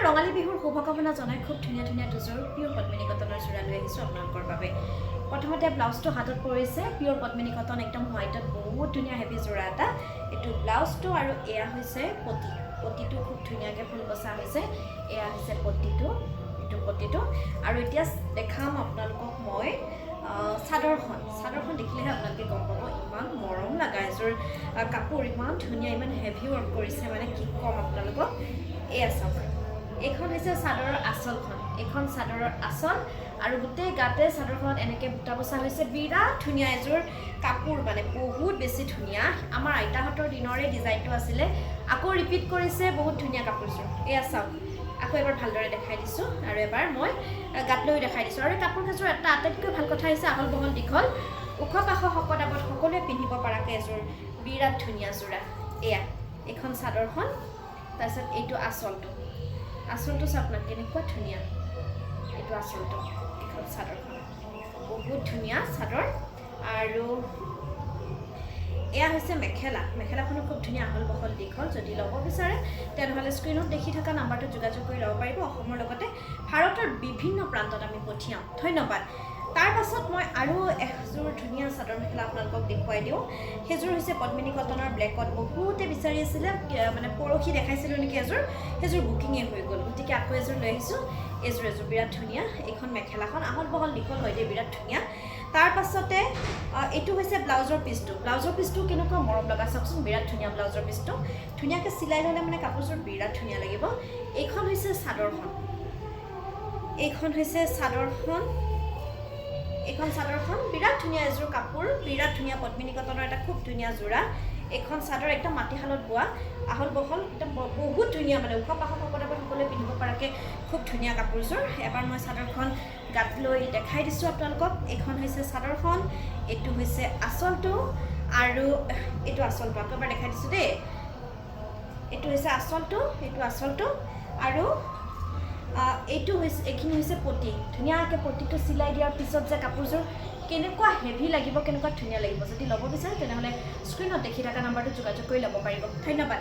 ৰঙালী বিহুৰ শুভকামনা জনাই খুব ধুনীয়া ধুনীয়া দুযোৰ পিয়ৰ পদ্মিনী কটনৰ যোৰা লৈ আহিছোঁ আপোনালোকৰ বাবে। প্ৰথমতে ব্লাউজটো হাতত পৰিছে পিয়ৰ পদ্মিনী কটন একদম হোৱাইটত বহুত ধুনীয়া হেভি যোৰা এটা। এইটো ব্লাউজটো আৰু এয়া হৈছে পটিটো খুব ধুনীয়াকৈ ফুল বচা হৈছে। এয়া হৈছে পটিটো, এইটো পটিটো। আৰু এতিয়া দেখাম আপোনালোকক মই চাদৰখন দেখিলেহে আপোনালোকে গম পাব ইমান মৰম লগা এযোৰ কাপোৰ, ইমান ধুনীয়া, ইমান হেভি ৱৰ্ক কৰিছে, মানে কি ক'ম আপোনালোকক। এয়া চাওক, এইখন হৈছে চাদৰৰ আঁচলখন, এইখন চাদৰৰ আঁচল আৰু গোটেই গাতে চাদৰখনত এনেকৈ বুটা বচা হৈছে। বিৰাট ধুনীয়া এযোৰ কাপোৰ, মানে বহুত বেছি ধুনীয়া। আমাৰ আইতাহঁতৰ দিনৰে ডিজাইনটো আছিলে, আকৌ ৰিপিট কৰিছে, বহুত ধুনীয়া কাপোৰযোৰ। এয়া চাওক, আকৌ এবাৰ ভালদৰে দেখাই দিছোঁ আৰু এবাৰ মই গাত লৈও দেখাই দিছোঁ। আৰু এই কাপোৰ কেইযোৰ এটা আটাইতকৈ ভাল কথা হৈছে আহল বহল দীঘল, ওখ পাখ শকত আৱত সকলোৱে পিন্ধিব পৰাকৈ এযোৰ বিৰাট ধুনীয়া যোৰা। এয়া এইখন চাদৰখন, তাৰপিছত এইটো আঁচলটো চাওক না কেনেকুৱা ধুনীয়া। এইটো আঁচলটো, এইখন চাদৰখন বহুত ধুনীয়া চাদৰ। আৰু এয়া হৈছে মেখেলাখনো খুব ধুনীয়া আহল বহল দীঘল। যদি ল'ব বিচাৰে তেনেহ'লে স্ক্ৰীণত দেখি থকা নাম্বাৰটোত যোগাযোগ কৰি ল'ব পাৰিব। অসমৰ লগতে ভাৰতৰ বিভিন্ন প্ৰান্তত আমি পঠিয়াম। ধন্যবাদ। তাৰ পাছত মই আৰু এযোৰ ধুনীয়া চাদৰ মেখেলা আপোনালোকক দেখুৱাই দিওঁ। সেইযোৰ হৈছে পদ্মিনী কটনৰ ব্লেকত। বহুতে বিচাৰি আছিলে, মানে পৰহি দেখাইছিলোঁ নেকি এযোৰ, সেইযোৰ বুকিঙে হৈ গ'ল, গতিকে আকৌ এযোৰ লৈ আহিছোঁ। এযোৰ বিৰাট ধুনীয়া। এইখন মেখেলাখন আহল বহল দীঘল হয় দেই, বিৰাট ধুনীয়া। তাৰ পাছতে এইটো হৈছে ব্লাউজৰ পিচটো কেনেকুৱা মৰম লগা চাওকচোন, বিৰাট ধুনীয়া ব্লাউজৰ পিচটো। ধুনীয়াকৈ চিলাই ল'লে মানে কাপোৰযোৰ বিৰাট ধুনীয়া লাগিব। এইখন হৈছে চাদৰখন, এইখন চাদৰখন বিৰাট ধুনীয়া এযোৰ কাপোৰ, বিৰাট ধুনীয়া পদ্মিনী কটনৰ এটা খুব ধুনীয়া যোৰা। এইখন চাদৰ একদম মাটিশালত বোৱা, আহল বহল, একদম বহুত ধুনীয়া, মানে ওখ পাখ শকত আৱত সকলোৱে পিন্ধিব পৰাকৈ খুব ধুনীয়া কাপোৰযোৰ। এবাৰ মই চাদৰখন গাত লৈ দেখাই দিছোঁ আপোনালোকক। এইখন হৈছে চাদৰখন, এইটো হৈছে আঁচলটো, আৰু এইটো আঁচলটো আকৌ এবাৰ দেখাই দিছোঁ দেই। এইটো হৈছে আঁচলটো, আৰু এইখিনি হৈছে পটি। ধুনীয়াকৈ পটিটো চিলাই দিয়াৰ পিছত যে কাপোৰযোৰ কেনেকুৱা হেভি লাগিব, কেনেকুৱা ধুনীয়া লাগিব। যদি ল'ব বিচাৰে তেনেহ'লে স্ক্ৰীণত দেখি থকা নাম্বাৰটোত যোগাযোগ কৰি ল'ব পাৰিব। ধন্যবাদ।